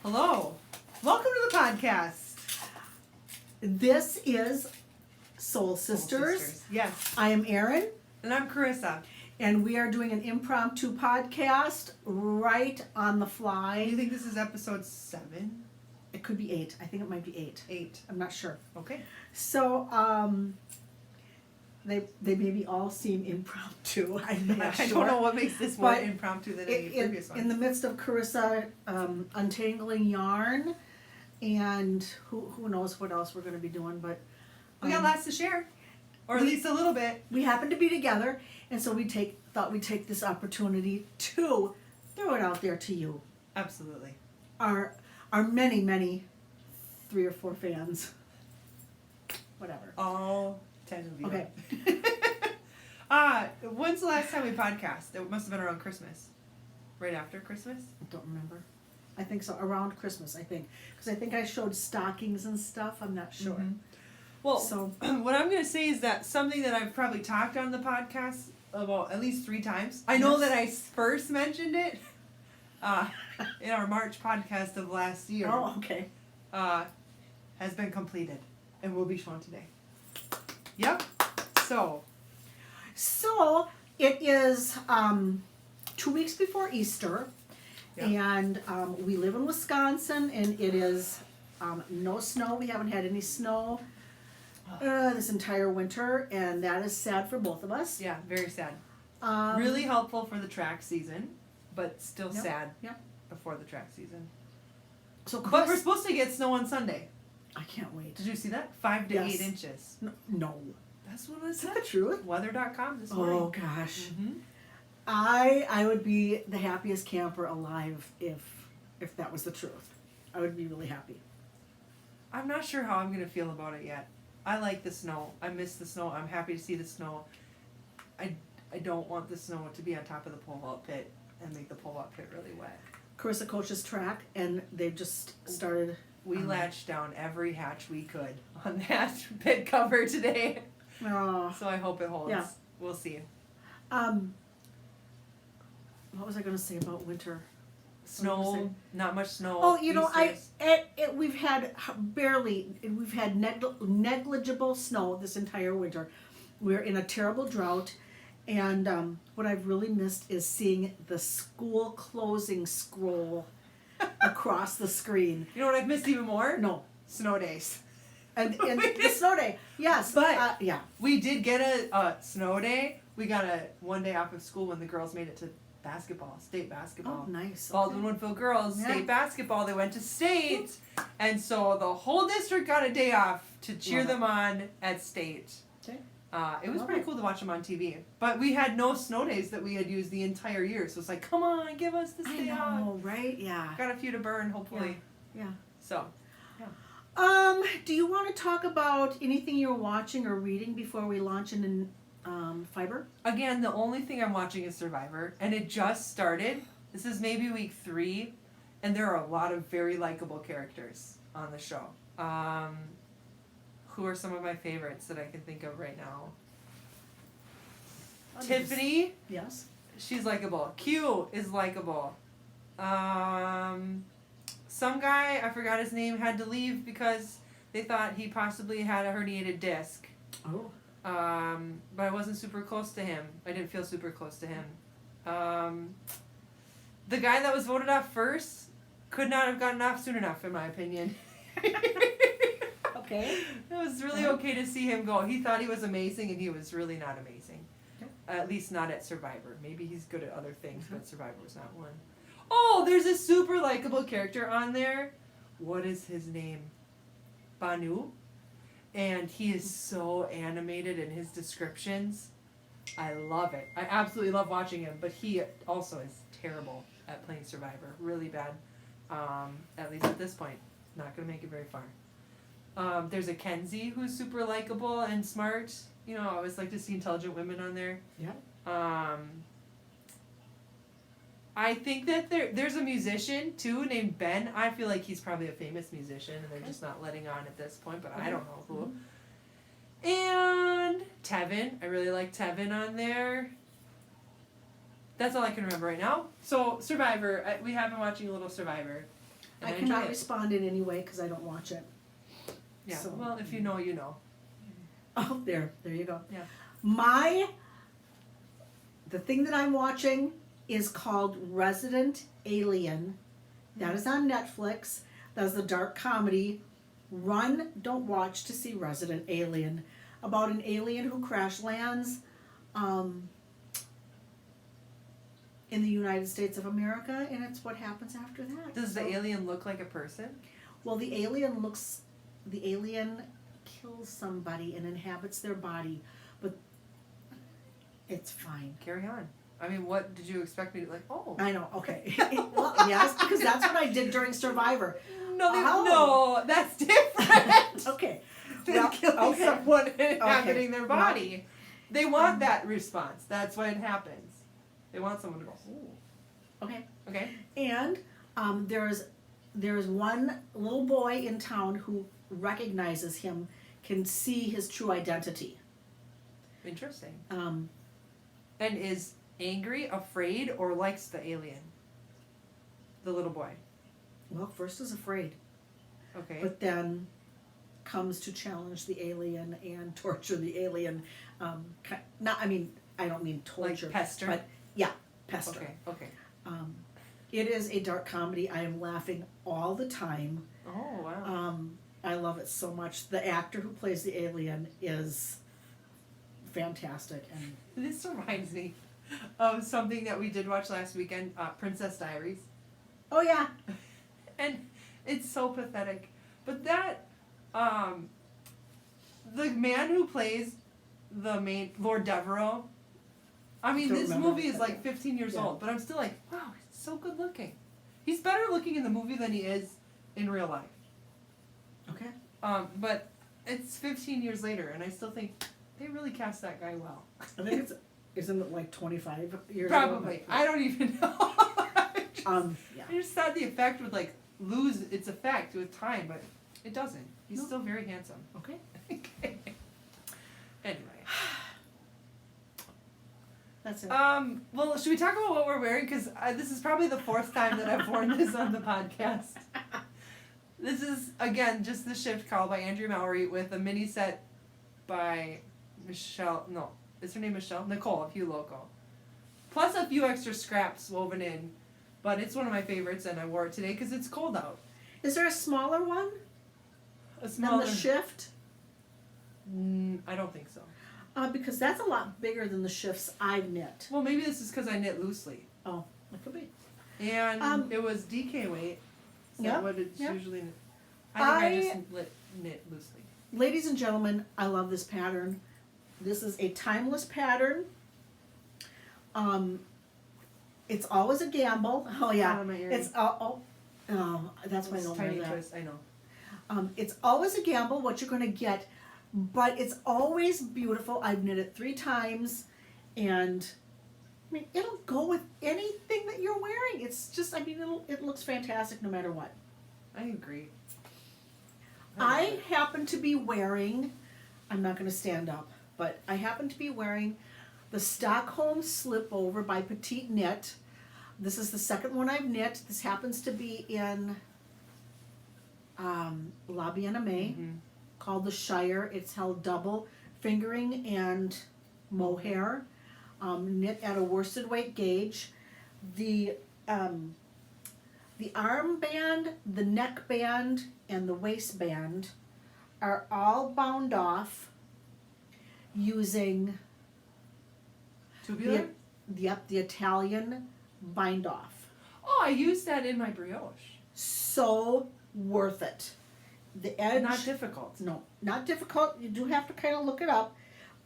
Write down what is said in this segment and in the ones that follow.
Hello. Welcome to the podcast. This is Soul Sisters. Yes. I am Erin, And I'm Carissa. and we are doing an impromptu podcast right on the Do you fly. think this is episode 7? It could be 8. I think it might be 8. 8. I'm not sure. Okay. So, they maybe all seem impromptu. I'm not I sure. don't know what makes this more But impromptu than any previous one. In the midst of Carissa untangling yarn, and who knows what else we're going to be doing, but We got lots to share. Or at least a little bit. we happen to be together, and so thought we'd take this opportunity to throw it out there to you, Absolutely. our many 3 or 4 fans, whatever. All 10 of you. Okay. When's the last time we podcast? It must have been around Christmas. Right after Christmas? I don't remember. I think so, around Christmas, I think, because I think I showed stockings and stuff. I'm not sure. Mhm. Well, So what I'm going to say is that something that I've probably talked on the podcast about at least 3 times. I know Yes. that I first mentioned it in our March podcast of last year. oh, okay. Has been completed and will be shown today. Yep. So it is 2 weeks before Easter, Yeah. and we live in Wisconsin, and it is no snow. We haven't had any snow this entire winter, and that is sad for both of us. Yeah, very sad. Um, Really helpful for the track season, but still Yep, sad yep. before the track season. So But we're Chris, supposed to get snow on Sunday. I can't wait. Did you see that? 5 to Yes. 8 inches. No. That's what it Is that said. the truth? Weather.com this morning. Oh gosh. Mm-hmm. I would be the happiest camper alive if that was the truth. I would be really happy. I'm not sure how I'm going to feel about it yet. I like the snow. I miss the snow. I'm happy to see the snow. I don't want the snow to be on top of the pole vault pit and make the pole vault pit really wet. Carissa coaches track, and they've just started. We latched down every hatch we could on that pit cover today. Oh, So I hope it holds. Yeah. We'll see. what was I going to say about winter? Snow, not much snow. Oh, you know, Easter's- we've had negligible snow this entire winter. We're in a terrible drought, and what I've really missed is seeing the school closing scroll across the screen. You know what I've missed even more? No, Snow days. and the snow day, yes, But- yeah. We did get a snow day. We got one day off of school when the girls made it to state basketball. Oh, nice. Baldwin Woodville girls, Yeah. state basketball. They went to state. And so the whole district got a day off to cheer Love it. them on at state. Okay. It was Love pretty it. cool to watch them on TV. But we had no snow days that we had used the entire year. So it's like, come on, give us this I day off. know, right? Yeah. Got a few to burn, hopefully. Yeah. So, Do you want to talk about anything you're watching or reading before we launch into Fiber? again, the only thing I'm watching is Survivor. And it just started. This is maybe week 3. And there are a lot of very likable characters on the show. Who are some of my favorites that I can think of right now? Tiffany, Yes. she's likable. Q is likable. Some guy, I forgot his name, had to leave because they thought he possibly had a herniated disc. Oh. But I wasn't super close to him. I didn't feel super close to him. The guy that was voted off first could not have gotten off soon enough, in my opinion. Okay. It was really okay to see him go. He thought he was amazing, and he was really not amazing. Okay. At least not at Survivor. Maybe he's good at other things, but Survivor was not one. Oh, there's a super likable character on there. What is his name? Banu. And he is so animated in his descriptions. I love it. I absolutely love watching him, but he also is terrible at playing Survivor. Really bad. At least at this point. Not going to make it very far. There's a Kenzie who's super likable and smart. You know, I always like to see intelligent women on there. Yeah. I think that there's a musician too named Ben. I feel like he's probably a famous musician and they're just not letting on at this point, but I don't know who. And Tevin. I really like Tevin on there. That's all I can remember right now. So, Survivor. We have been watching a little Survivor. And I enjoy cannot it. respond in any way because I don't watch it. Yeah. So- Well, if you know, you know. Oh, there you go. Yeah. The thing that I'm watching is called Resident Alien. That is on Netflix. That's a dark comedy. Run, don't watch to see Resident Alien. About an alien who crash lands in the United States of America, and it's what happens after that. Does the So- alien look like a person? Well, the alien kills somebody and inhabits their body, but it's fine. Carry on. I mean, what did you expect me to like? Oh. I know, okay. Well, yes, because that's what I did during Survivor. No, Oh. no, that's different. Okay. Than Well, killing okay. someone and inhabiting their Well, body. They want that response. That's what happens. They want someone to go, ooh. Okay. Okay. And there's one little boy in town who recognizes him, can see his true identity. Interesting. Um, And is angry, afraid, or likes the alien? The little boy. well, first is afraid, Okay. but then comes to challenge the alien and torture the alien. I don't mean torture. Like pester? But yeah, pester. Okay. Okay. It is a dark comedy. I am laughing all the time. Oh, wow. I love it so much. The actor who plays the alien is fantastic, and This reminds me of something that we did watch last weekend, Princess Diaries. oh yeah, And it's so pathetic. But that, the man who plays the main, Lord Devereaux, I mean, Don't this remember. movie is like 15 years Yeah. old, but I'm still like, wow, he's so good looking. He's better looking in the movie than he is in real life. okay. But it's 15 years later, and I still think they really cast that guy well. I think isn't it like 25 years Probably. old? I don't even know. Yeah. I just thought the effect would like lose its effect with time, but it doesn't. He's No. still very handsome. Okay. Okay. Anyway. That's it. Well, should we talk about what we're wearing? Because this is probably the fourth time that I've worn this on the podcast. This is, again, just the Shift Call by Andrew Mallory with a mini set by Michelle. No, is her name Michelle? Nicole of Hugh Loco. Plus a few extra scraps woven in. But it's one of my favorites, and I wore it today because it's cold out. Is there a smaller one A than smaller. the Shift? I don't think so. Because that's a lot bigger than the shifts I've knit. Well, maybe this is because I knit loosely. Oh, that could be. And it was DK weight. Is Yeah, that what it's yeah. usually? I think I I- just knit loosely. Ladies and gentlemen, I love this pattern. This is a timeless pattern. It's always a gamble. Oh yeah, Oh, my earring. it's that's why I It's don't tiny wear that. twist, I know. It's always a gamble what you're going to get, but it's always beautiful. I've knit it 3 times, and I mean it'll go with anything that you're wearing. It's just, I mean, it looks fantastic no matter what. I agree. I happen to be wearing, I'm not going to stand up, but I happen to be wearing the Stockholm Slipover by Petite Knit. This is the second one I've knit. This happens to be in La Bien-Aimée, called the Shire. It's held double fingering and mohair, knit at a worsted weight gauge. The armband, the neckband, and the waistband are all bound off using Tubular? the Italian bind off. Oh, I used that in my brioche. So worth it. The edge, Not difficult. no, not difficult. You do have to kind of look it up,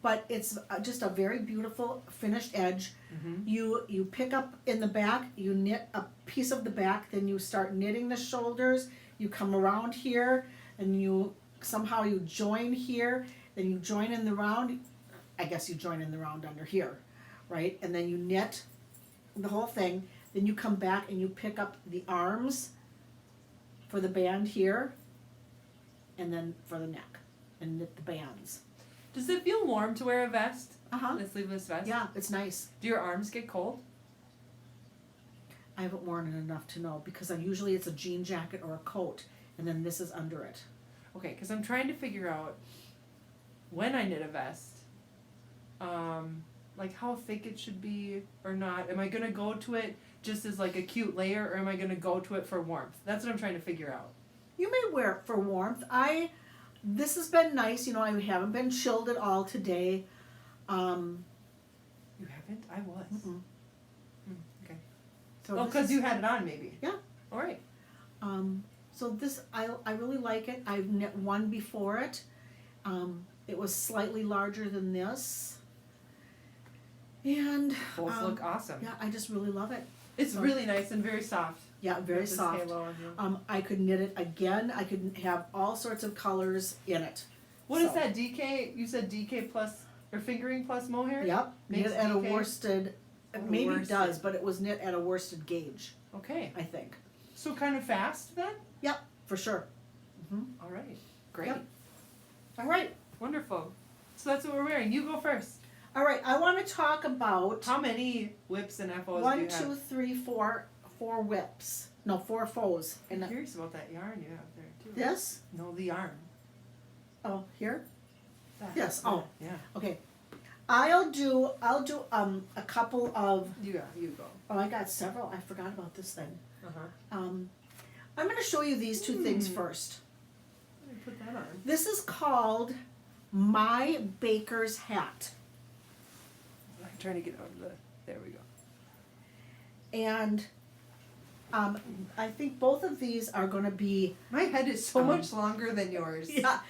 but it's just a very beautiful finished edge. Mm-hmm. You pick up in the back, you knit a piece of the back, then you start knitting the shoulders. You come around here, and you join here. Then you join in the round. I guess you join in the round under here, right? And then you knit the whole thing. Then you come back and you pick up the arms for the band here, and then for the neck, and knit the bands. Does it feel warm to wear a vest? Uh huh. A sleeveless vest? Yeah, it's nice. Do your arms get cold? I haven't worn it enough to know because usually it's a jean jacket or a coat, and then this is under it. Okay, because I'm trying to figure out when I knit a vest, like how thick it should be or not. Am I gonna go to it just as like a cute layer, or am I gonna go to it for warmth? That's what I'm trying to figure out. You may wear it for warmth. This has been nice. You know, I haven't been chilled at all today. You haven't? I was. Mm-mm. Okay. So Oh, this because is- you had it on, maybe. Yeah. All right. So this, I really like it. I've knit one before it. It was slightly larger than this. And Both look awesome. yeah, I just really love it. It's So- really nice and very soft. Yeah, very With this soft. halo on you. I could knit it again. I could have all sorts of colors in it. What is So- that? DK? You said DK plus or fingering plus mohair? Yep, Makes knit at a DK? worsted. Oh, Maybe it worsted. does, but it was knit at a worsted gauge, Okay. I think. So kind of fast then? For sure. All right. Great. Yep. All right. Wonderful. So that's what we're wearing. You go first. All right. I want to talk about How many whips and FOs do you 1, have? 2, 3, 4, 4 whips. No, 4 foes. I'm And curious about that yarn you have there too. this? No, the yarn. Oh, here? That. Yes, oh. Yeah. Okay. I'll do a couple of, You go. oh, I got several. I forgot about this thing. Uh-huh. I'm going to show you these two things first. Let me put that on. This is called My Baker's Hat. I'm trying to get out of the. There we go. And I think both of these are going to be, My head is so much longer than yours. yeah,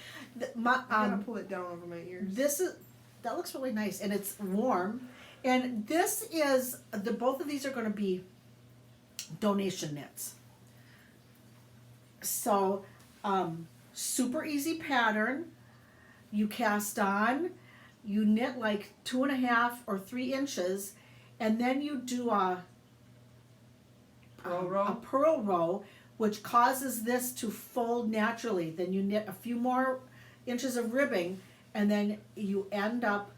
I gotta pull it down over my ears. that looks really nice, and it's warm. And this is, both of these are going to be donation knits. So, super easy pattern. You cast on, you knit like 2.5 or 3 inches, and then you do a Purl row? a purl row, which causes this to fold naturally. Then you knit a few more inches of ribbing, and then you end up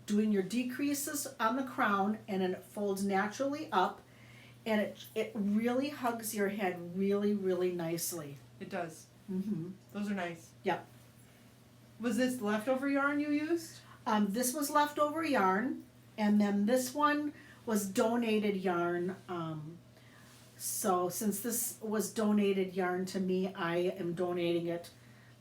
doing your decreases on the crown, and then it folds naturally up, and it really hugs your head really, really nicely. It does. Mm-hmm. Those are nice. Yep. Was this leftover yarn you used? This was leftover yarn, and then this one was donated yarn. So since this was donated yarn to me, I am donating it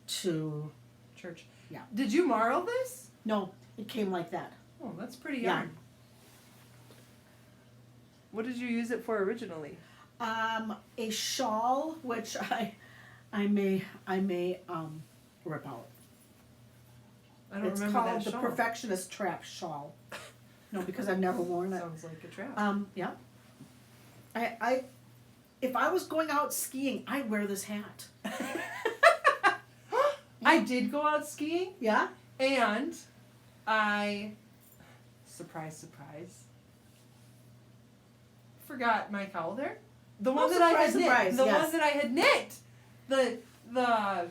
to, Church. Yeah. Did you marl this? no, it came like that. Oh, that's pretty Yeah. yarn. What did you use it for originally? A shawl, which I may rip out. I don't It's remember called that the shawl. Perfectionist Trap Shawl. No, because I've never worn it. Sounds like a trap. Yeah. If I was going out skiing, I'd wear this hat. I did go out skiing, Yeah? and I, surprise, forgot my cowl there. The one that I had knit. surprise, The yes. one that I had knit. The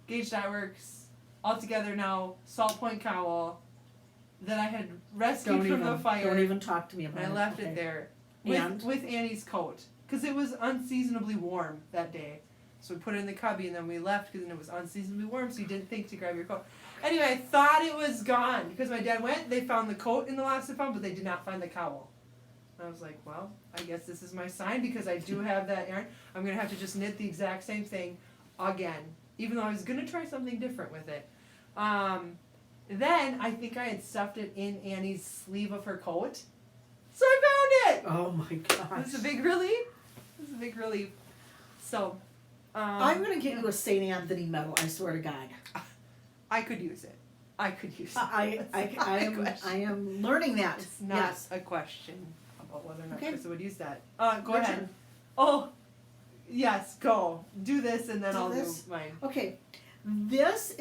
Gauge Dye Works all together now Salt Point cowl that I had rescued from the fire. Don't even talk to me about and it. I left Okay. it there And? with Annie's coat because it was unseasonably warm that day. So we put it in the cubby and then we left because it was unseasonably warm, so you didn't think to grab your coat. Anyway, I thought it was gone because my dad went. They found the coat in the last they found, but they did not find the cowl. And I was like, well, I guess this is my sign because I do have that yarn. I'm gonna have to just knit the exact same thing again, even though I was gonna try something different with it. Then I think I had stuffed it in Annie's sleeve of her coat, so I found it. Oh my gosh. It was a big relief. So, I'm going to get you a St. Anthony medal, I swear to God. I could use it. It's not I am learning that. It's not Yes. a question about whether or not Okay. Krista would use that. Go Your ahead. turn. Oh, yes, go. Do this and then Do I'll this? do mine. Okay. This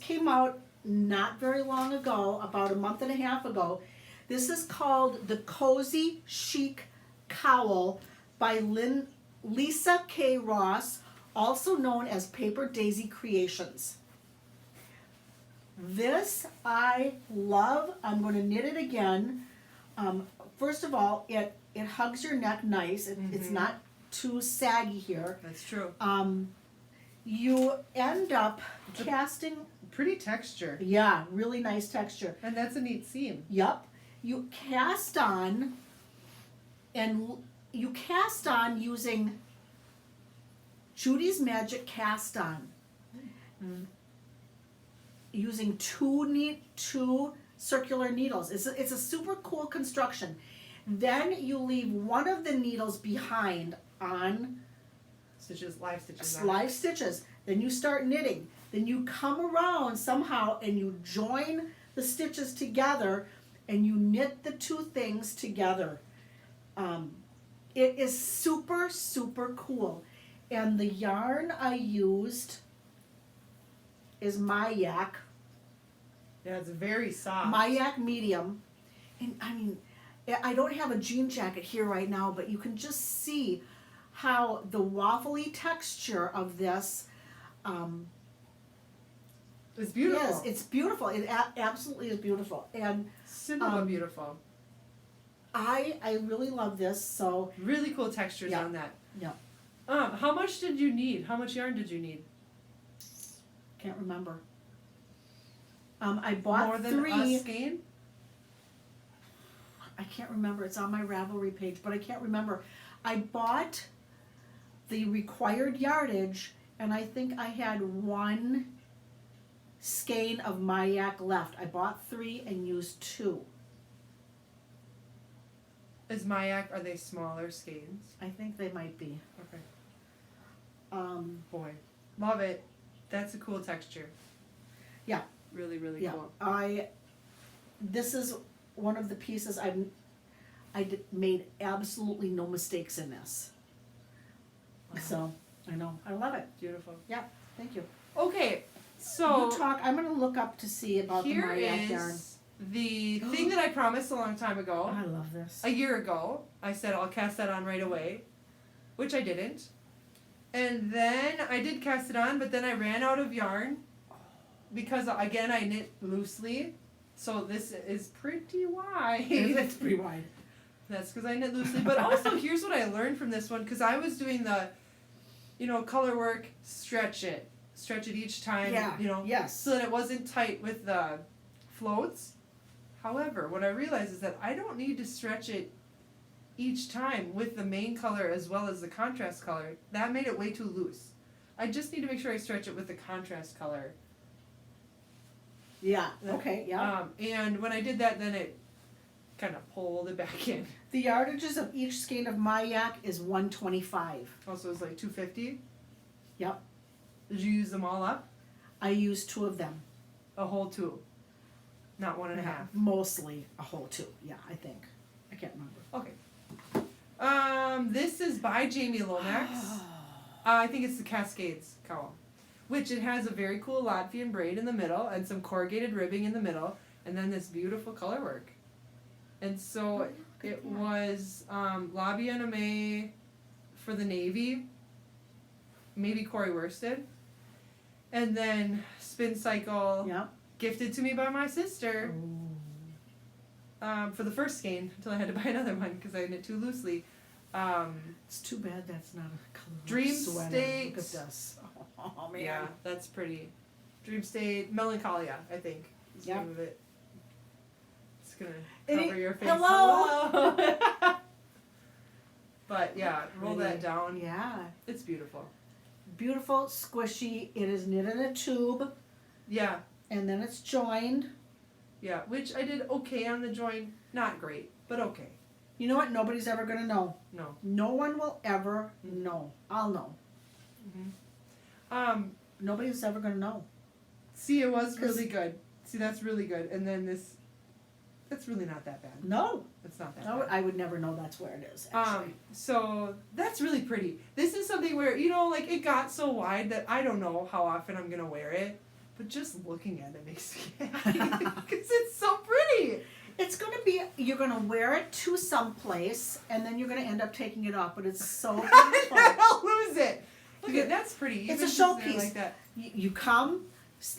came out not very long ago, about a month and a half ago. This is called the Cozy Chic Cowl by Lisa K. Ross, also known as Paper Daisy Creations. This I love. I'm going to knit it again. First of all, it hugs your neck nice. It's Mhm. not too saggy here. That's true. You end up It's a- casting, Pretty texture. yeah, really nice texture. And that's a neat seam. Yup. You cast on, and you cast on using Judy's Magic Cast On. Using two circular needles. It's a super cool construction. Then you leave one of the needles behind on Live stitches. live stitches. Then you start knitting. Then you come around somehow and you join the stitches together and you knit the two things together. It is super, super cool. And the yarn I used is Mayak. Yeah, it's very soft. Mayak medium. And I mean, I don't have a jean jacket here right now, but you can just see how the waffly texture of this It's beautiful. Yes, it's beautiful. It absolutely is beautiful. And Simple but beautiful. I really love this. So Really cool textures Yeah. on that. Yeah. How much did you need? How much yarn did you need? can't remember. I bought More than 3. a skein? I can't remember. It's on my Ravelry page, but I can't remember. I bought the required yardage, and I think I had 1 skein of Mayak left. I bought 3 and used 2. Is Mayak, are they smaller skeins? I think they might be. Okay. Um, Boy. Love it. That's a cool texture. Yeah. Really, really yeah, cool. this is one of the pieces made absolutely no mistakes in this. So I know I love it. Beautiful. Thank you. Okay, so You talk. I'm gonna look up to see about the here Mayak yarn. is the thing that I promised a long time ago. I love this. A year ago, I said I'll cast that on right away, which I didn't. And then I did cast it on, but then I ran out of yarn because, again, I knit loosely. So this is pretty wide. It's pretty wide. That's because I knit loosely. But also, here's what I learned from this one, because I was doing the, color work, stretch it each time, Yeah. Yes. so that it wasn't tight with the floats. However, what I realized is that I don't need to stretch it each time with the main color as well as the contrast color. That made it way too loose. I just need to make sure I stretch it with the contrast color. Yeah. Okay. Yeah. And when I did that, then it kind of pulled it back in. The yardages of each skein of Mayak is 125. Also, it's like 250. Yep. Did you use them all up? I used 2 of them. A whole 2. Not 1.5. Mostly a whole 2. Yeah, I think. I can't remember. Okay. This is by Jamie Lomax. I think it's the Cascades cowl, which it has a very cool Latvian braid in the middle and some corrugated ribbing in the middle, and then this beautiful color work. And so it was Labia Name for the Navy, maybe Corey Worsted, and then Spin Cycle Yep. gifted to me by my sister. For the first skein until I had to buy another one because I knit too loosely. It's too bad that's not a color Dream sweater. State. Look at this. Oh man. Yeah, that's pretty. Dream State Melancholia, I think. Is the Yep. name of it. It's gonna Any- cover your face. Hello. Hello. But yeah, roll Pretty. that down. Yeah. It's beautiful. Beautiful, squishy. It is knit in a tube, Yeah, and then it's joined. yeah. Which I did okay on the join. Not great, but okay. You know what? Nobody's ever gonna know. No. No one will ever know. I'll know. Nobody's ever gonna know. See, it was really good. See, that's really good. And then this, that's really not that bad. No. It's not that No, bad. I would never know that's where it is. Actually. So that's really pretty. This is something where, like it got so wide that I don't know how often I'm gonna wear it, but just looking at it makes me happy because it's so pretty. It's gonna be. You're gonna wear it to someplace, and then you're gonna end up taking it off. But it's so beautiful. I'll lose it. Look at that's pretty. It's Even a just there showpiece. like that. You come,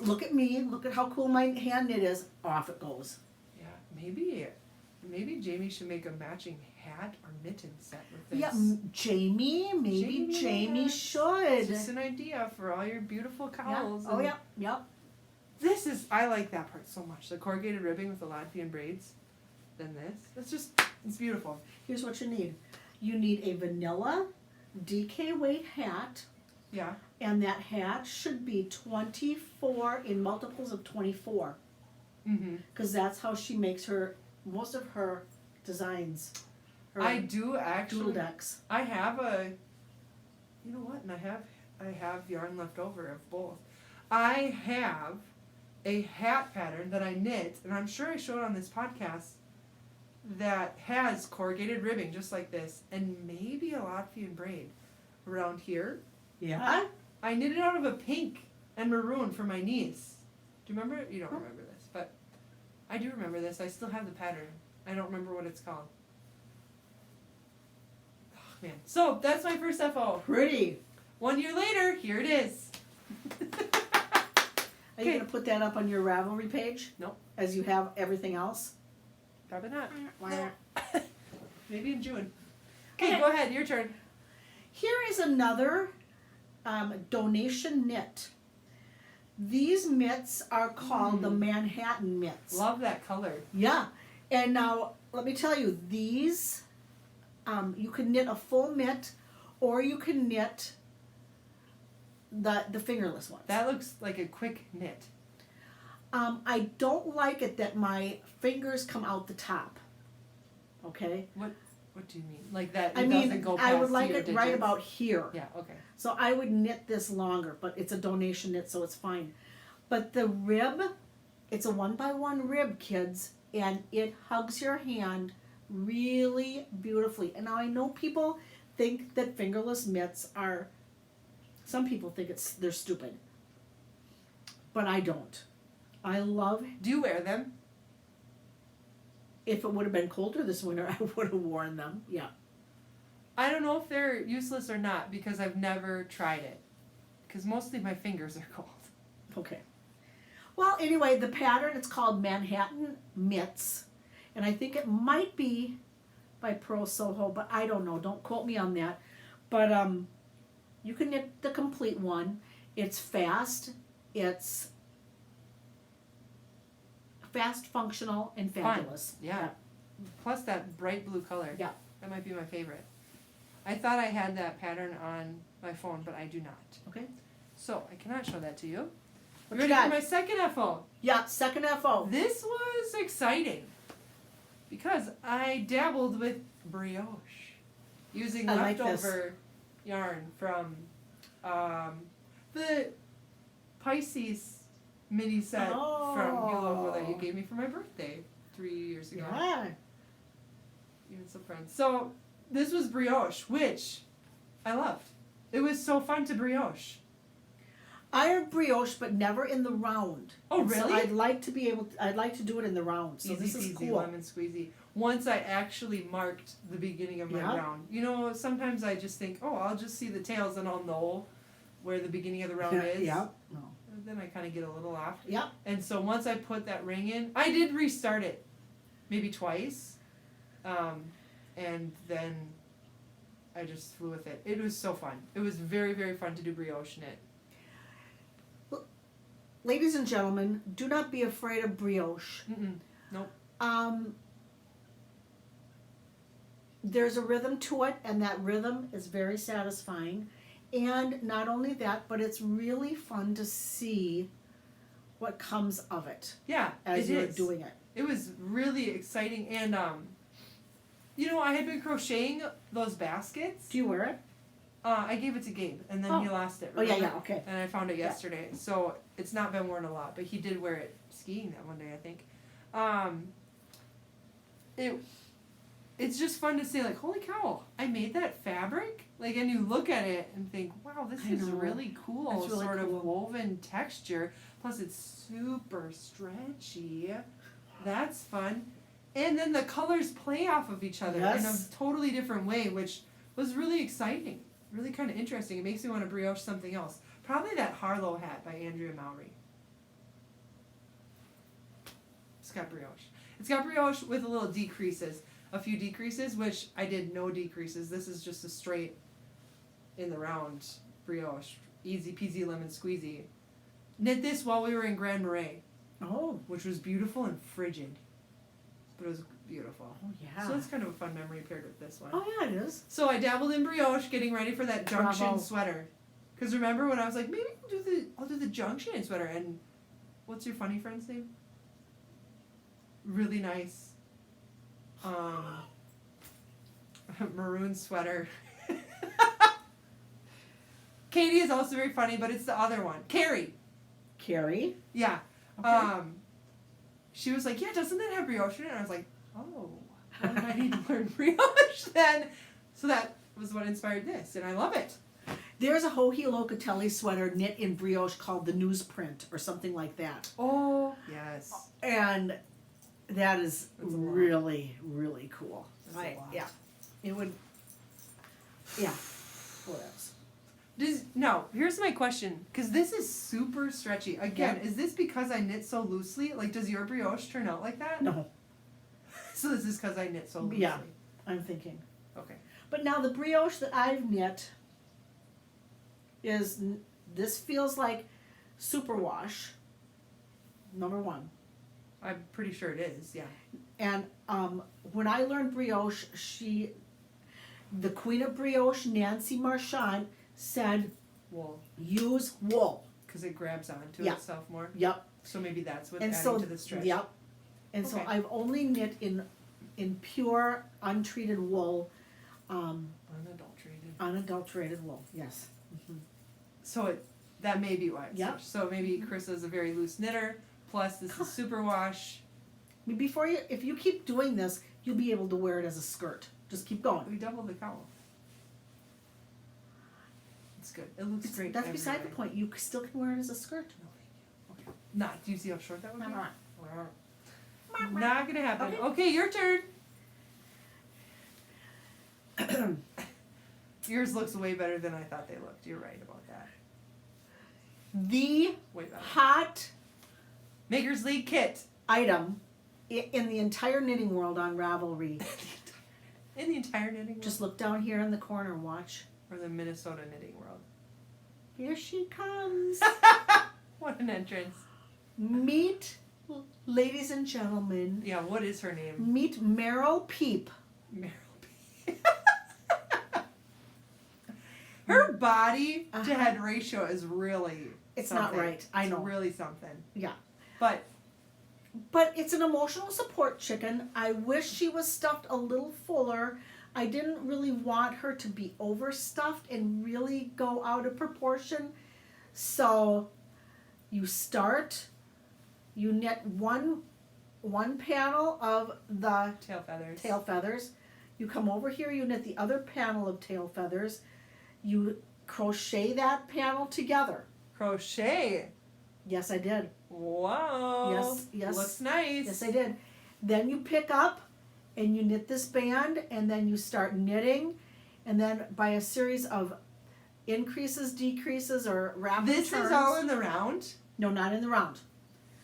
look at me, look at how cool my hand knit is. Off it goes. Yeah, maybe Maybe Jamie should make a matching hat or mitten set with this. Yeah, Jamie, maybe Jamie It's should. just an idea for all your beautiful Yeah. cowls. Oh, and yeah, yep. I like that part so much. The corrugated ribbing with the Latvian braids. Then this. It's beautiful. Here's what you need. You need a vanilla DK weight hat, Yeah. and that hat should be 24 in multiples of 24, Mm-hmm. because that's how she makes most of her designs. Her I do doodle actually. decks. I have you know what? And I have yarn left over of both. I have a hat pattern that I knit, and I'm sure I showed on this podcast, that has corrugated ribbing just like this, and maybe a Latvian braid around here. Yeah. I knit it out of a pink and maroon for my niece. Do you remember? You don't remember this, but I do remember this. I still have the pattern. I don't remember what it's called. Oh, man. So that's my first FO. Pretty. 1 year later, here it is. Are you Okay. gonna put that up on your Ravelry page? Nope. As you have everything else? Probably not. Wah. Maybe in June. Okay, Okay. go ahead. Your turn. Here is another donation knit. These mitts are called the Manhattan mitts. Love that color. Yeah, and now let me tell you, these you can knit a full mitt, or you can knit the fingerless ones. That looks like a quick knit. I don't like it that my fingers come out the top. Okay. What do you mean? Like that? It I doesn't mean, go I would past like your it right digits? about here. Yeah. Okay. So I would knit this longer, but it's a donation knit, so it's fine. But the rib, it's a 1x1 rib, kids, and it hugs your hand really beautifully. And now I know people think that fingerless mitts are, some people think they're stupid, but I don't. I love, Do you wear them? if it would have been colder this winter, I would have worn them. Yeah. I don't know if they're useless or not because I've never tried it. Because mostly my fingers are cold. Okay. Well, anyway, the pattern, it's called Manhattan Mitts. And I think it might be by Pro Soho, but I don't know. Don't quote me on that. But you can knit the complete one. It's fast. It's fast, functional, and fabulous. Yeah. Plus that bright blue color. Yeah. That might be my favorite. I thought I had that pattern on my phone, but I do not. Okay. So I cannot show that to you. What You you ready for got? my second FO? Yeah, second FO. This was exciting because I dabbled with brioche using I like leftover yarn from the Pisces mini set from Hilo that you gave me for my birthday 3 years ago. Yeah. Even so friends. So this was brioche, which I loved. It was so fun to brioche. Iron brioche, but never in the round. Oh, And so really? I'd like to do it in the round. So Easy this is peasy, cool. lemon squeezy. Once I actually marked the beginning of my Yeah. round. You know, sometimes I just think, oh, I'll just see the tails and I'll know where the beginning of the round is. Yeah. No. And then I kind of get a little off. Yep. And so once I put that ring in, I did restart it maybe twice. And then I just flew with it. It was so fun. It was very, very fun to do brioche knit. Ladies and gentlemen, do not be afraid of brioche. Mm-mm. There's a rhythm to it, and that rhythm is very satisfying. And not only that, but it's really fun to see what comes of it Yeah, as it you're is. doing it. It was really exciting, and you know, I had been crocheting those baskets. Do you wear it? I gave it to Gabe, and then he lost it. Oh, yeah, remember? yeah, okay. And I found it yesterday, so it's not been worn a lot, but he did wear it skiing that one day, I think. It's just fun to say, like, holy cow, I made that fabric? Like, and you look at it and think, wow, this I is know. really cool, That's really sort cool. of woven texture. Plus, it's super stretchy. That's fun. And then the colors play off of each other in Yes. a totally different way, which was really exciting. Really kind of interesting. It makes me want to brioche something else. Probably that Harlow hat by Andrea Mowry. It's got brioche. It's got brioche with a little decreases. A few decreases, which I did no decreases. This is just a straight in the round brioche. Easy peasy lemon squeezy. Knit this while we were in Grand Marais, Oh. which was beautiful and frigid. But it was beautiful. Oh yeah. So it's kind of a fun memory paired with this one. Oh yeah, it is. So I dabbled in brioche, getting ready for that junction Bravo. sweater. Because remember when I was like, maybe I'll do the junction sweater. And what's your funny friend's name? Really nice. Maroon sweater. Katie is also very funny, but it's the other one. Carrie. Carrie. Yeah. Okay. She was like, yeah, doesn't that have brioche in it? And I was like, oh, well, I need to learn brioche then. So that was what inspired this, and I love it. There's a Joji Locatelli sweater knit in brioche called the Newsprint or something like that. Oh, yes. And that is That's a lot. really, really cool. That's a lot. Yeah. It would, yeah. What else? No, here's my question, because this is super stretchy. Again, Yeah. is this because I knit so loosely? Like, does your brioche turn out like that? No, So this is because I knit so loosely? Yeah. I'm thinking. Okay. But now the brioche that I've knit is, this feels like superwash, number one. I'm pretty sure it is, yeah. And when I learned brioche, the queen of brioche, Nancy Marchand, said Wool, use wool. because it grabs onto Yeah. itself more. Yep. So maybe that's what's And adding so, to the stretch. yep. And so Okay. I've only knit in pure, untreated wool, Unadulterated. unadulterated wool. Yes. So that may be why it's Yep. switched. So maybe Chris is a very loose knitter, plus this is superwash. If you keep doing this, you'll be able to wear it as a skirt. Just keep going. We doubled the cowl. It's good. It looks great. That's beside the everywhere. point. You still can wear it as a skirt. No, thank you. Okay. Not. Do you see how short that would be? Not Not gonna happen. Okay. Okay, your turn. Yours looks way better than I thought they looked. You're right about that. The Way better. hot Makers League kit. item in the entire knitting world on Ravelry. In the entire knitting world. Just look down here in the corner and watch. Or the Minnesota knitting world. Here she comes. What an entrance. Meet, ladies and gentlemen, Yeah, what is her name? meet Meryl Peep. Meryl P. Her body to Uh-huh. head ratio is really It's something. not right. I It's know. really something. Yeah. But But it's an emotional support chicken. I wish she was stuffed a little fuller. I didn't really want her to be overstuffed and really go out of proportion. So you start, you knit one panel of the tail feathers. tail feathers. You come over here, you knit the other panel of tail feathers. You crochet that panel together. Crochet. Yes, I did. Wow. Yes. Looks nice. Yes, I did. Then you pick up and you knit this band, and then you start knitting, and then by a series of increases, decreases, or rapid This turns. is all in the round? No, not in the round.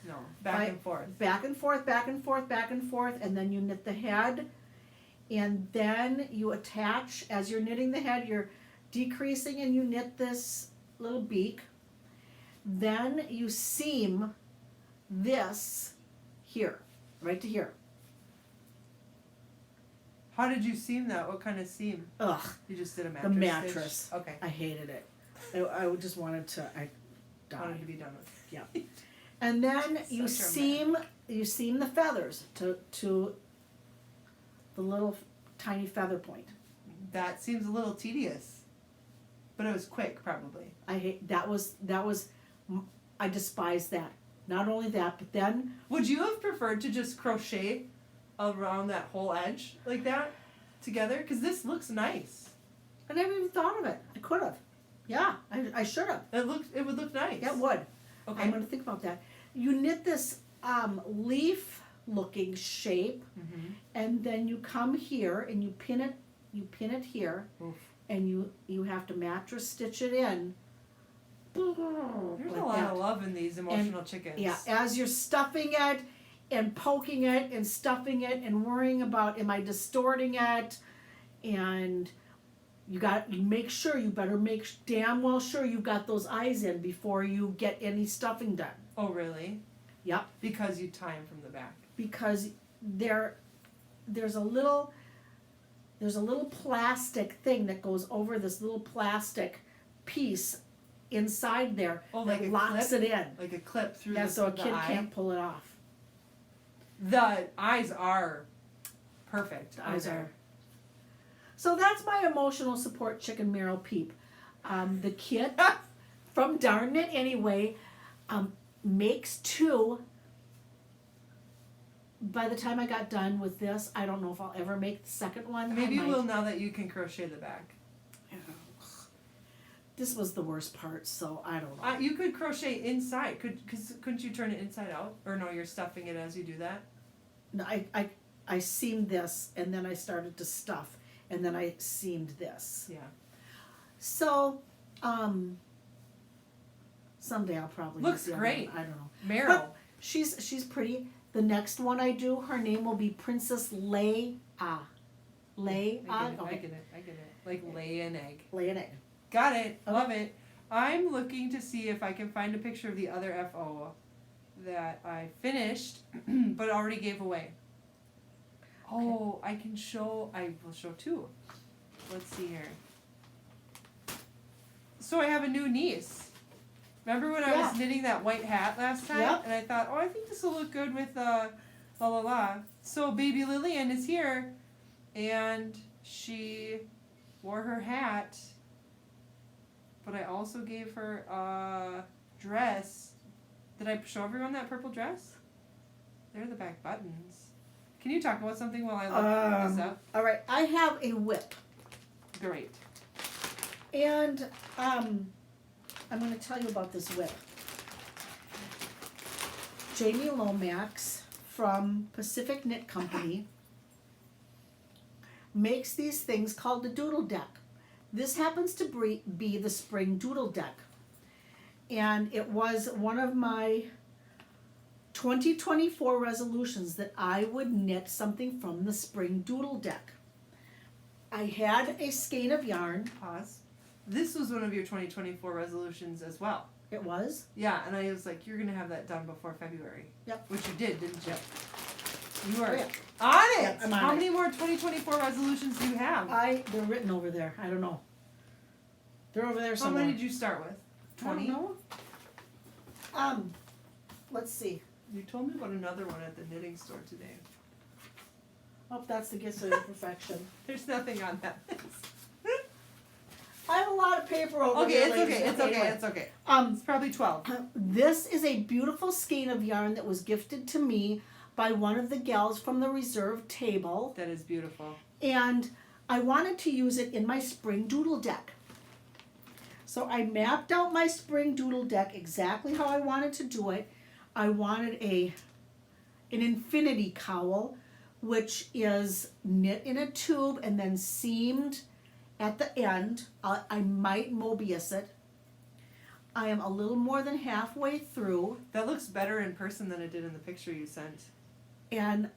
No. Back Right. and forth. Back and forth, back and forth, back and forth, and then you knit the head, and then you attach, as you're knitting the head, you're decreasing and you knit this little beak. Then you seam this here, right to here. How did you seam that? What kind of seam? Ugh, You just did a the mattress. mattress. Stitch? Okay. I hated it. I just wanted to, I Wanted died. to be done with. And then you Such a seam the feathers to the little tiny feather point. That seems a little tedious. But it was quick, probably. I despise that. Not only that, but then Would you have preferred to just crochet around that whole edge like that together? Because this looks nice. I never even thought of it. I could have. Yeah, I should have. It would look nice. Yeah, it would. Okay. I'm going to think about that. You knit this leaf looking shape, Mm-hmm. and then you come here and you pin it here, Oof. and you have to mattress stitch it in. There's Like a lot that. of love in these emotional chickens. Yeah, as you're stuffing it, and poking it and stuffing it and worrying about, am I distorting it? And you better make damn well sure you've got those eyes in before you get any stuffing done. Oh, really? Yep. Because you tie them from the back. Because there's a little plastic thing that goes over this little plastic piece inside there like that a locks clip? it in. Like a clip through Yeah, the so a the kid eye. can't pull it off. The eyes are perfect. The eyes are. So that's my emotional support chicken marrow peep. The kit from Darn It Anyway makes 2. By the time I got done with this, I don't know if I'll ever make the second one. Maybe you I might. will now that you can crochet the back. This was the worst part, so I don't know. You could crochet inside. Couldn't you turn it inside out? Or no, you're stuffing it as you do that? No, I seamed this, and then I started to stuff, and then I seamed this. Yeah. So, someday I'll probably Looks do the other great. one. I don't know. Meryl. But she's pretty. The next one I do, her name will be Princess Leia. Leia. I Okay. get it. Like lay an egg. Lay an egg. Got it. Okay. Love it. I'm looking to see if I can find a picture of the other FO that I finished but already gave away. Oh, I will show 2. Let's see here. So I have a new niece. Remember when I Yeah. was knitting that white hat last time? Yep. And I thought, I think this will look good with la la la. So baby Lillian is here, and she wore her hat, but I also gave her a dress. Did I show everyone that purple dress? There are the back buttons. Can you talk about something while I look this up? All right, I have a whip, Great. and I'm going to tell you about this whip. Jamie Lomax from Pacific Knit Company makes these things called the Doodle Deck. This happens to be the Spring Doodle Deck, and it was one of my 2024 resolutions that I would knit something from the Spring Doodle Deck. I had a skein of yarn. Pause. This was one of your 2024 resolutions as well. It was. Yeah, and I was like, you're going to have that done before February. Yep. Which you did, didn't you? You are Oh, yeah. on it! Yep, I'm on How it. many more 2024 resolutions do you have? They're written over there. I don't know. They're over there How somewhere. many did you start with? 20? I don't know. Let's see. You told me about another one at the knitting store today. Oh, that's the Gifts of Imperfection. There's nothing on that list. I have a lot of paper over Okay, there. it's ladies. okay, it's Anyway. okay, it's okay. It's probably 12. This is a beautiful skein of yarn that was gifted to me by one of the gals from the reserve table, That is beautiful. and I wanted to use it in my Spring Doodle Deck. So I mapped out my Spring Doodle Deck exactly how I wanted to do it. I wanted an infinity cowl, which is knit in a tube and then seamed at the end. I might Mobius it. I am a little more than halfway through, That looks better in person than it did in the picture you sent. and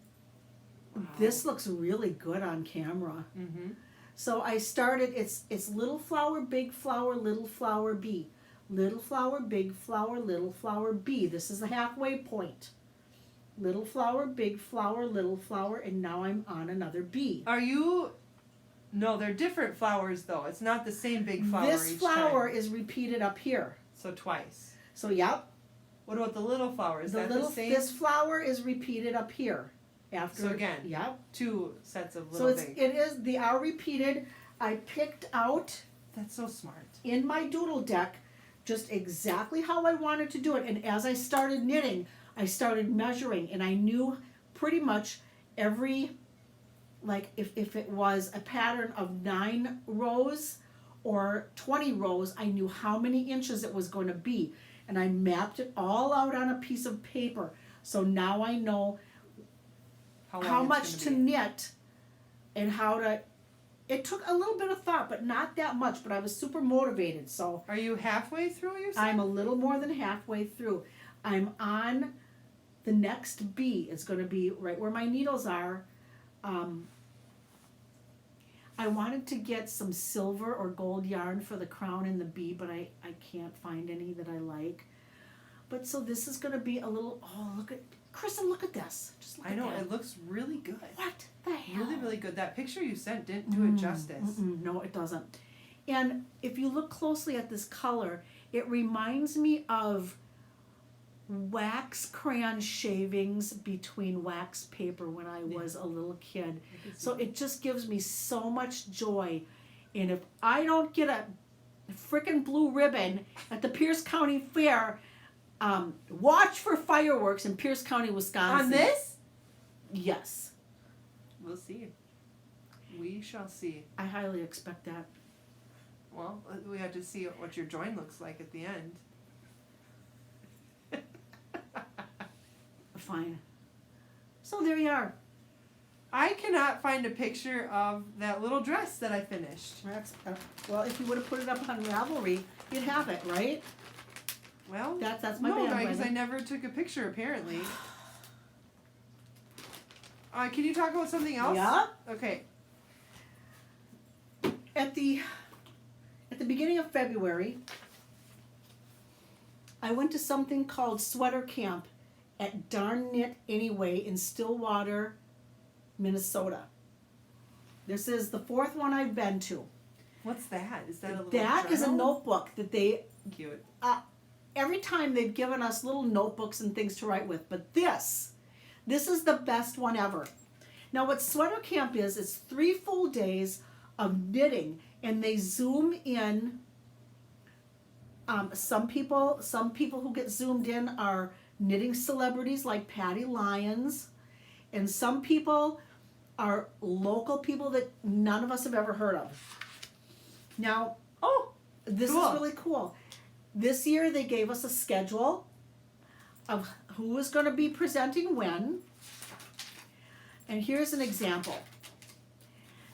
Wow. this looks really good on camera. Mm-hmm. So I started, it's little flower, big flower, little flower, bee. Little flower, big flower, little flower, bee. This is the halfway point. Little flower, big flower, little flower, and now I'm on another bee. Are you... No, they're different flowers though. It's not the same big flower This each flower time. is repeated up here. So twice. So yep, What about the little flower? Is that the same? this flower is repeated up here. After So again, yep. 2 sets of So little big. they are repeated. I picked out That's so smart. in my doodle deck just exactly how I wanted to do it, and as I started knitting, I started measuring, and I knew pretty much every, like if it was a pattern of 9 rows or 20 rows, I knew how many inches it was going to be, and I mapped it all out on a piece of paper. So now I know long how it's much gonna to be. knit and how to. It took a little bit of thought, but not that much. But I was super motivated, so Are you halfway through? You said. I'm a little more than halfway through. I'm on the next bee is going to be right where my needles are. I wanted to get some silver or gold yarn for the crown and the bee, but I can't find any that I like. But so this is going to be a little, oh, look at, Kristen, look at this. Just look I know, at that. it looks really good. What the hell? Really, really good. That picture you sent didn't do it justice. No, it doesn't. And if you look closely at this color, it reminds me of wax crayon shavings between wax paper when I was a little kid. So it just gives me so much joy. And if I don't get a frickin' blue ribbon at the Pierce County Fair, watch for fireworks in Pierce County, Wisconsin. On this? Yes. We'll see. We shall see. I highly expect that. Well, we have to see what your join looks like at the end. Fine. So there you are. I cannot find a picture of that little dress that I finished. That's, well, if you would have put it up on Ravelry, you'd have it, right? Well, That's my no, bandwagon. because I never took a picture apparently. Can you talk about something else? Yeah. Okay. At the beginning of February, I went to something called Sweater Camp at Darn Knit Anyway in Stillwater, Minnesota. This is the fourth one I've been to. What's that? Is that a little That is a journal? notebook that they, Cute. every time they've given us little notebooks and things to write with, but this is the best one ever. Now what Sweater Camp is, it's 3 full days of knitting, and they zoom in. Some people who get zoomed in are knitting celebrities like Patty Lyons, and some people are local people that none of us have ever heard of. Now, this cool. is really cool. This year they gave us a schedule of who is going to be presenting when. And here's an example.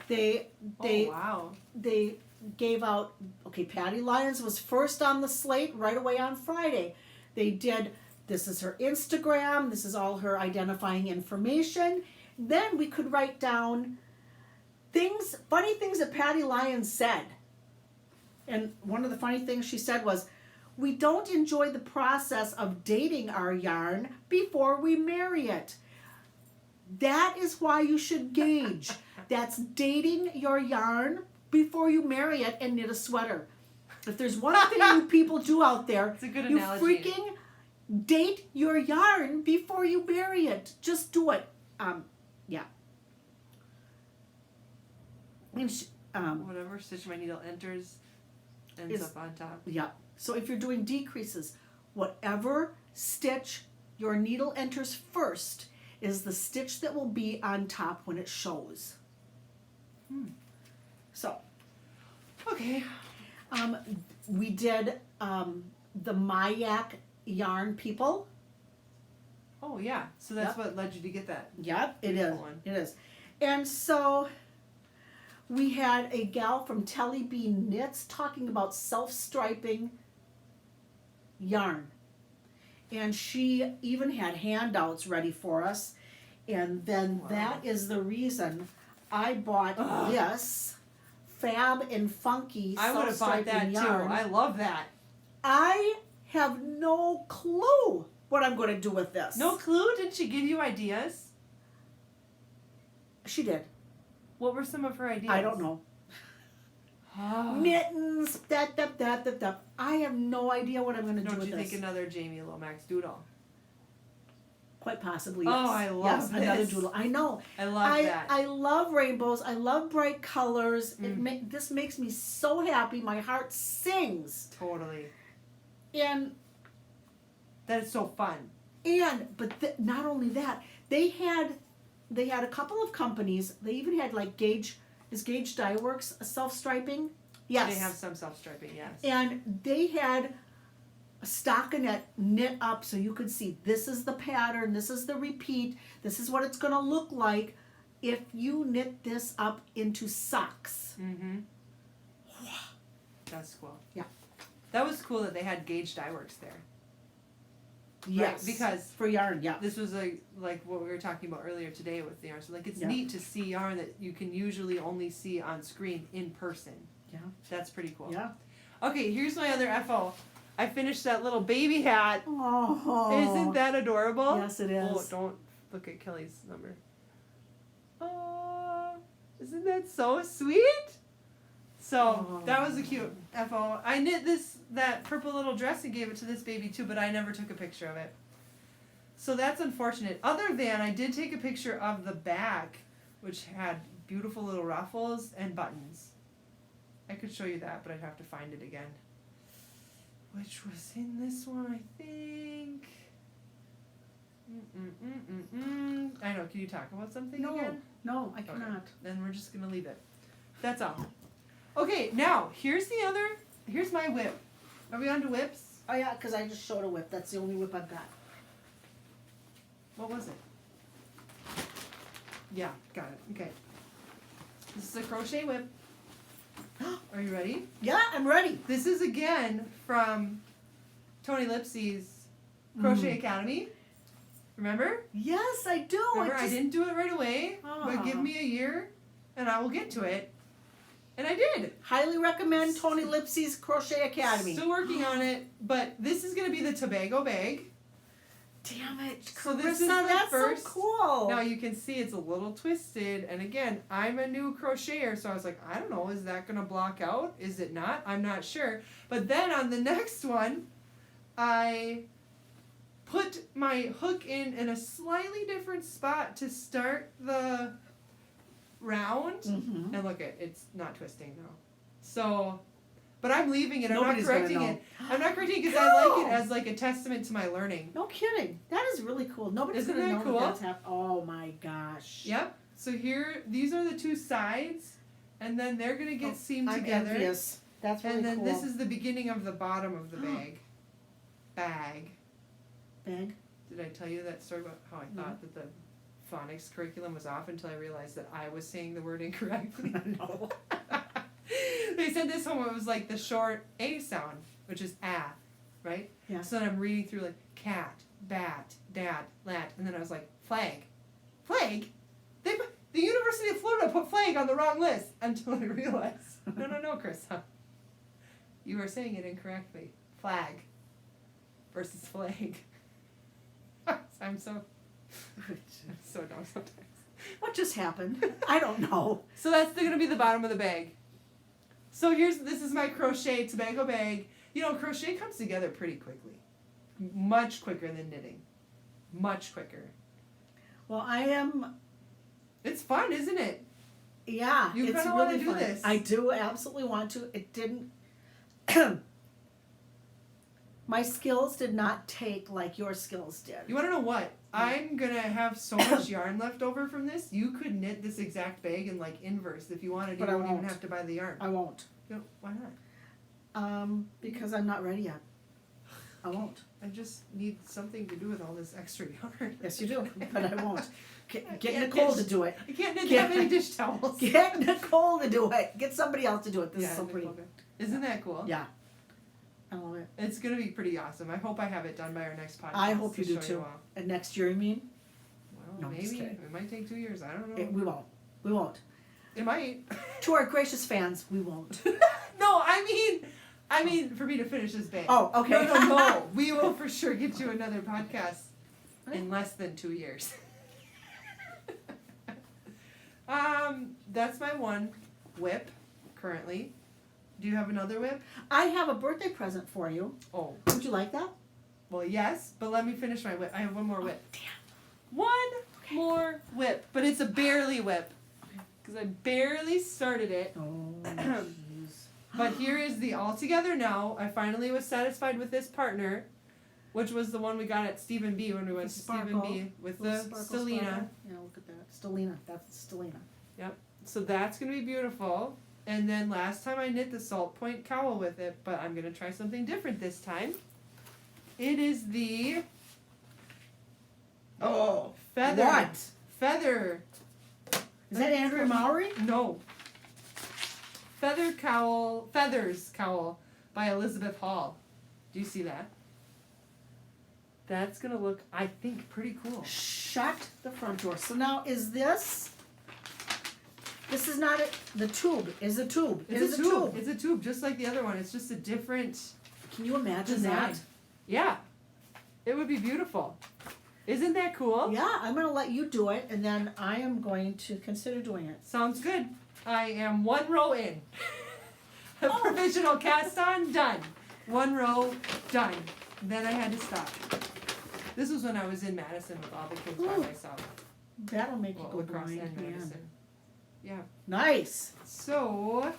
They wow. they gave out, okay, Patty Lyons was first on the slate right away on Friday. They did, this is her Instagram, this is all her identifying information. Then we could write down funny things that Patty Lyons said. And one of the funny things she said was, we don't enjoy the process of dating our yarn before we marry it. That is why you should gauge. That's dating your yarn before you marry it and knit a sweater. If there's one thing you people do out there, It's a good you analogy. freaking date your yarn before you marry it. Just do it. Yeah. And Whatever stitch my needle ends up on top. yeah. So if you're doing decreases, whatever stitch your needle enters first is the stitch that will be on top when it shows. So, Okay. we did the Mayak yarn people. Oh yeah. So that's Yep. what led you to get that. Yep, it is. Beautiful one. It is. And so we had a gal from Telly B Knits talking about self-striping yarn. And she even had handouts ready for us. And then Wow. that is the reason I bought Ugh. this Fab and Funky I would have bought that self-striping yarn. too. I love that. I have no clue what I'm going to do with this. No clue? Didn't she give you ideas? She did. What were some of her ideas? I don't know. Mittens, that. I have no idea what I'm going to do Don't with you this. think another Jamie Lomax doodle? Quite possibly, Oh, yes. I love yes, another this. doodle. I know. I love that. I love rainbows. I love bright colors. Mm. This makes me so happy. My heart sings. Totally. And That is so fun. not only that, they had a couple of companies. They even had like Gage Dye Works self-striping? Yes. They have some self-striping, yes. And they had a stockinette knit up so you could see this is the pattern, this is the repeat, this is what it's going to look like if you knit this up into socks. Mm-hmm. That's cool. Yeah. That was cool that they had Gage Dye Works there. Yes. Because for yarn, yeah. this was like what we were talking about earlier today with the yarn. So like it's Yeah. neat to see yarn that you can usually only see on screen in person. Yeah. That's pretty cool. Yeah. Okay, here's my other FO. I finished that little baby hat. Oh. Isn't that adorable? Yes, it is. Oh, don't look at Kelly's number. Oh, isn't that so sweet? So that was a cute FO. I knit that purple little dress and gave it to this baby too, but I never took a picture of it. So that's unfortunate. Other than I did take a picture of the back, which had beautiful little ruffles and buttons. I could show you that, but I'd have to find it again. Which was in this one, I think. I know. Can you talk about something again? No, I Okay. cannot. Then we're just gonna leave it. That's all. Okay, now here's my whip. Are we on to whips? Oh yeah, because I just showed a whip. That's the only whip I've got. What was it? Yeah, got it. Okay. This is a crochet whip. Are you ready? Yeah, I'm ready. This is again from Tony Lipsy's Crochet Academy. Remember? Yes, I do. Remember, I didn't do it right away, but give Ah. me a year and I will get to it. And I did. highly recommend Tony Lipsy's Crochet Academy. Still working on it, but this is going to be the Tobago bag. Damn it, So Carissa, this is the that's first- so cool. Now you can see it's a little twisted, and again, I'm a new crocheter, so I was like, I don't know, is that going to block out? Is it not? I'm not sure. But then on the next one, I put my hook in a slightly different spot to start the round, Mhm. and look, it's not twisting now. So, but I'm leaving it. I'm Nobody's not gonna correcting know. it. I'm not correcting it because I like Cool. it as like a testament to my learning. No kidding. That is really cool. Nobody's Isn't gonna that know cool? that's happening. Oh my gosh. Yep. So here, these are the two sides, and then they're gonna get seamed I'm together. envious. That's really And then cool. this is the beginning of the bottom of the bag. Bag. big. Did I tell you that story about how I thought that the phonics curriculum was off until I realized that I was saying the word incorrectly? No. They said this one was like the short A sound, which is ah, right? Yeah. So then I'm reading through like cat, bat, dad, lat, and then I was like flag. Flag? The University of Florida put flag on the wrong list until I realized. No, Krista. You are saying it incorrectly. Flag versus flag. I'm so dumb sometimes. What just happened? I don't know. So that's gonna be the bottom of the bag. So this is my crochet Tobago bag. You know, crochet comes together pretty quickly. Much quicker than knitting. Much quicker. Well, I am. It's fun, isn't it? Yeah, You it's kinda really wanna do fun. this. I do absolutely want to. It didn't. My skills did not take like your skills did. You wanna know what? I'm gonna have so much yarn left over from this. You could knit this exact bag in like inverse if you wanted. But You I don't even won't. have to buy the yarn. I won't. No, why not? Because I'm not ready yet. I won't. I just need something to do with all this extra yarn. Yes, you do, but I won't. Get can't Nicole knit- to do it. I can't knit Get- that many dish towels. Get Nicole to do it. Get somebody else to do it. This is so Nicole pretty. did. Isn't that cool? Yeah. I love it. It's gonna be pretty awesome. I hope I have it done by our next podcast. I hope you to do show too. all. And next year, you mean? Well, No, I'm just maybe kidding. it might take 2 years. I don't know. We won't. We won't. It might. To our gracious fans, we won't. No, I mean for me to finish this bag. Oh, okay. No. We will for sure get you another podcast in less than 2 years. That's my one whip currently. Do you have another whip? I have a birthday present for you. Oh, Would you like that? well, yes, but let me finish my whip. I have one more whip. Damn. One more whip, but it's a barely whip because I barely started it. Oh, jeez. But here is the all together now. I finally was satisfied with this partner, which was the one we got at Stephen B when we went to Stephen B with the Sparkle, Stelina. sparkle. Yeah, look at that. Stelina. That's Stelina. So that's gonna be beautiful. And then last time I knit the Salt Point cowl with it, but I'm gonna try something different this time. It is the feather. What? Feather. Is that Andrea Mowry? No. Feathers cowl by Elizabeth Hall. Do you see that? That's gonna look, I think, pretty cool. Shut the front door. So now is this is not the tube. Is a tube. It is It's a tube. It's a tube, just like the other one. It's just a different Can you imagine design. that? Yeah. It would be beautiful. Isn't that cool? Yeah, I'm gonna let you do it, and then I am going to consider doing it. Sounds good. I am 1 row in. A Oh. provisional cast on, done. 1 row, done. Then I had to stop. This was when I was in Madison with all the kids by Ooh. myself. That'll make Well, you go lacrosse blind, and man. Madison. Yeah. Nice. So,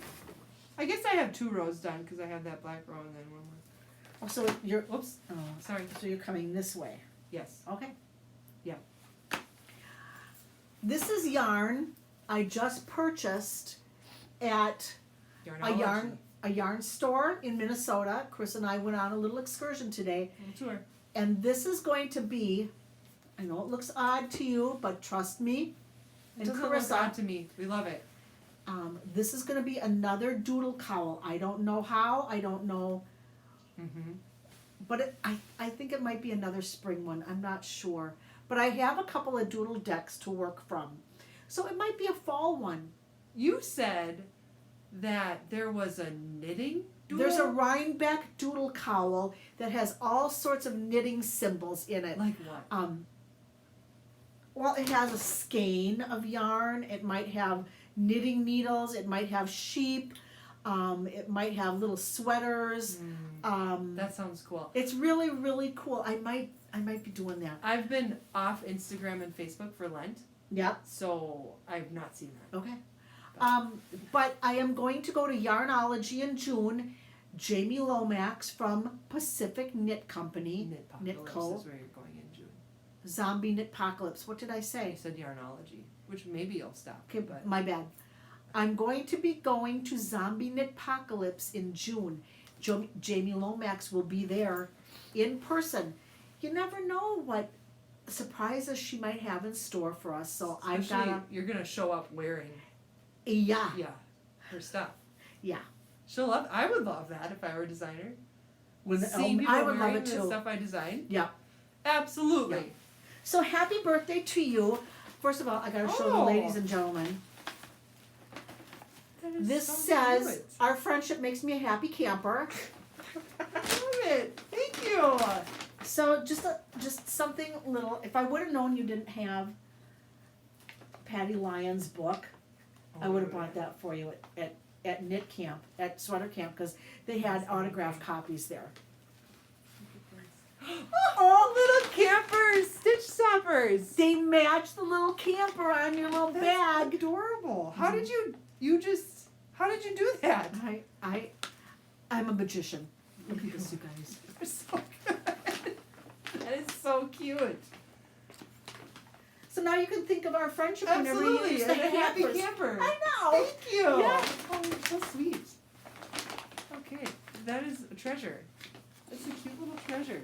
I guess I have 2 rows done because I have that black row and then 1 more. Oh, so you're. Oops. Oh, Sorry. so you're coming this way. Yes. Okay. Yeah. This is yarn I just purchased at Yarnology. a yarn store in Minnesota. Chris and I went on a little excursion today, Little tour. and this is going to be. I know it looks odd to you, but trust me. It And doesn't look Carissa, odd to me. We love it. this is going to be another doodle cowl. I don't know how. I don't know. Mm-hmm. But I think it might be another spring one. I'm not sure. But I have a couple of doodle decks to work from. So it might be a fall one. You said that there was a knitting doodle? There's a Rhinebeck doodle cowl that has all sorts of knitting symbols in it. Like what? Well, it has a skein of yarn. It might have knitting needles. It might have sheep. It might have little sweaters. That sounds cool. It's really, really cool. I might be doing that. I've been off Instagram and Facebook for Lent, Yep. so I've not seen that. Okay. But I am going to go to Yarnology in June. Jamie Lomax from Pacific Knit Company, Knitpocalypse is where you're going in June. Zombie Knitpocalypse. What did I You say? said Yarnology, which maybe you'll stop. Okay, But my bad. I'm going to be going to Zombie Knitpocalypse in June. Jamie Lomax will be there in person. You never know what surprises she might have in store for us. So I've especially got you're gonna show up wearing yeah. her stuff. Yeah. She'll love. I would love that if I were a designer. When Seeing people I would love wearing it the too. stuff I designed. Yeah. Absolutely. Yeah. So happy birthday to you. First of all, I gotta show the Oh. ladies and gentlemen. That is This so says, cute. our friendship makes me a happy camper. I love it. Thank you. So just something little. If I would have known you didn't have Patty Lyon's book, I would have bought that for you at knit camp, at sweater camp, because they had autographed copies there. Oh, little campers, stitch stoppers. They match the little camper on your little That's bag. adorable. How did how did you do that? I'm a magician. Look at this, you guys. They're so good. That is so cute. So now you can think of our friendship whenever you Absolutely, use the and a happy campers. camper. I know. Thank you. Yeah. Oh, so sweet. Okay, that is a treasure. That's a cute little treasure.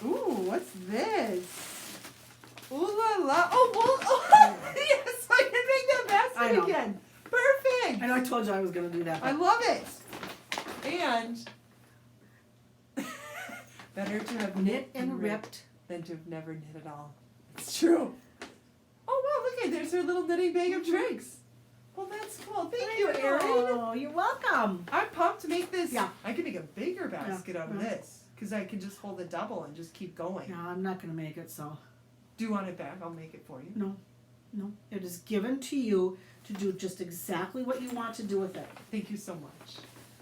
Ooh, what's this? Ooh la la. Oh, yes, I can make that I know. basket again. Perfect. I know I told you I was going to do that. I love it. And better to have Knit and ripped. than to have never knit at all. It's true. Oh wow, look at there's her little knitting bag of tricks. Well, that's cool. Thank you, Erin. Oh, you're welcome. I'm pumped to make this. Yeah. I can make a bigger basket out of Yeah. this because I can just hold a double and just keep going. No, I'm not going to make it, so. Do you want it back? I'll make it for you. No, it is given to you to do just exactly what you want to do with it. Thank you so much.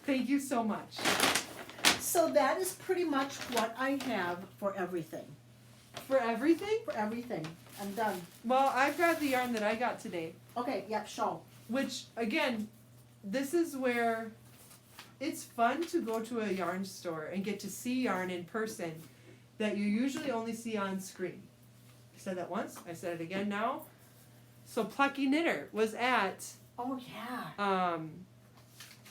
Thank you so much. So that is pretty much what I have for everything. For everything? For everything. I'm done. Well, I've got the yarn that I got today. Okay, yep, show. Which, again, this is where it's fun to go to a yarn store and get to see yarn in person that you usually only see on screen. I said that once, I said it again now. So Plucky Knitter was at Oh, yeah.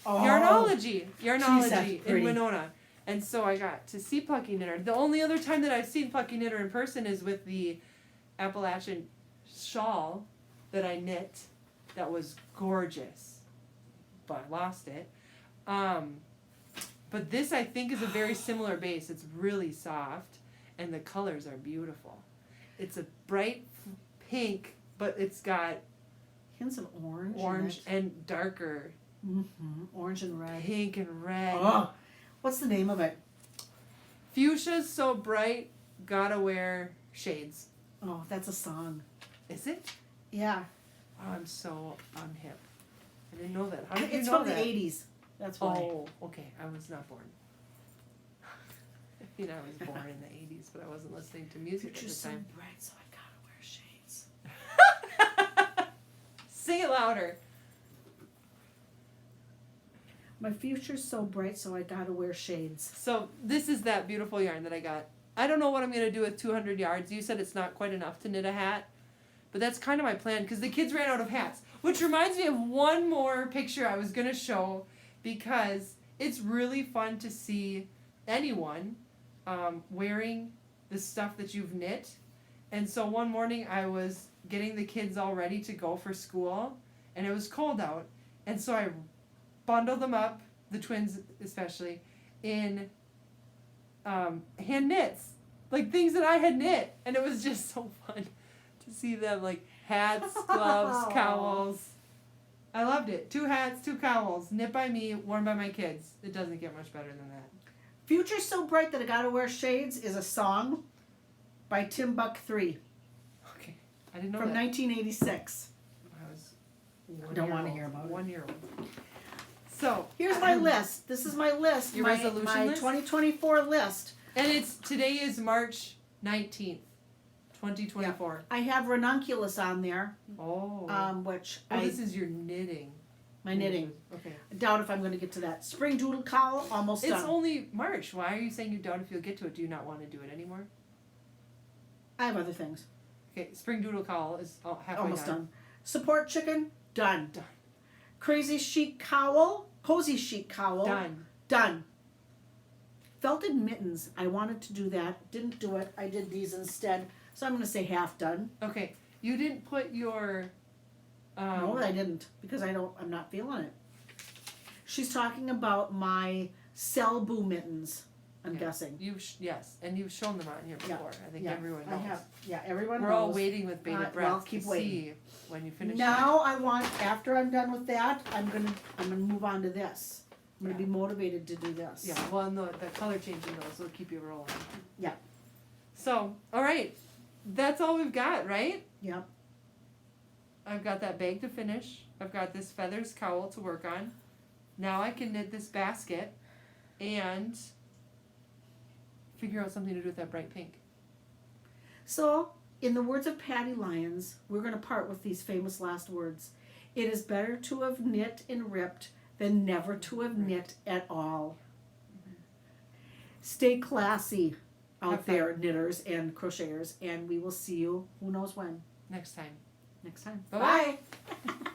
Yarnology that's in pretty. Winona. And so I got to see Plucky Knitter. The only other time that I've seen Plucky Knitter in person is with the Appalachian shawl that I knit that was gorgeous. But I lost it. But this I think is a very similar base. It's really soft, and the colors are beautiful. It's a bright pink, but it's got Hints of orange. orange and darker Orange and red. pink and red. Oh, what's the name of it? Fuchsia's so bright, gotta wear shades. Oh, that's a song. Is it? Yeah. Oh, I'm so unhip. I didn't know that. How did you It's know from that? the 80s. That's why. Oh, okay. I was not born. I mean, I was born in the 80s, but I wasn't listening to music Future's at so the time. bright, so I gotta wear shades. Sing it louder. My future's so bright, so I gotta wear shades. So this is that beautiful yarn that I got. I don't know what I'm going to do with 200 yards. You said it's not quite enough to knit a hat. But that's kind of my plan because the kids ran out of hats. Which reminds me of one more picture I was going to show because it's really fun to see anyone wearing the stuff that you've knit. And so one morning I was getting the kids all ready to go for school and it was cold out. And so I bundled them up, the twins especially, in hand knits. Like things that I had knit. And it was just so fun to see them like hats, gloves, cowls. I loved it. 2 hats, 2 cowls, knit by me, worn by my kids. It doesn't get much better than that. Future's so bright that I gotta wear shades is a song by Timbuk 3 Okay, I didn't know from that. 1986. I was Don't wanna hear about it. 1 year old. So Here's my list. This is my list. Your my, resolution my list? 2024 list. and it's today is March 19th, 2024. I have ranunculus on there, Oh. which This is your knitting. my knitting. Okay. I doubt if I'm going to get to that. Spring doodle cowl, almost It's done. only March. Why are you saying you doubt if you'll get to it? Do you not want to do it anymore? I have other things. Okay, spring doodle cowl is halfway Almost done. done. Support chicken, done. Done. Crazy chic cowl, cozy chic cowl, Done. done. Felted mittens, I wanted to do that, didn't do it. I did these instead, so I'm going to say half done. Okay, you didn't put your. No, I didn't because I'm not feeling it. She's talking about my Selbu mittens. I'm Yeah. guessing. Yes, and you've shown them on here Yeah, before. I think yeah, everyone I knows. have. Yeah, everyone We're knows. all waiting with bated breath well, keep to waiting. see when you finish. Now I want. After I'm done with that, I'm gonna move on to this. I'm gonna be motivated to do this. Yeah, well, and the color changing those will keep you rolling. Yeah. So, all right, that's all we've got, right? Yep. I've got that bag to finish. I've got this feathers cowl to work on. Now I can knit this basket and figure out something to do with that bright pink. So, in the words of Patty Lyons, we're going to part with these famous last words. It is better to have knit and ripped than never to have knit at all. Stay classy out Have fun. there, knitters and crocheters, and we will see you who knows when Next time. next time. Bye-bye. Bye.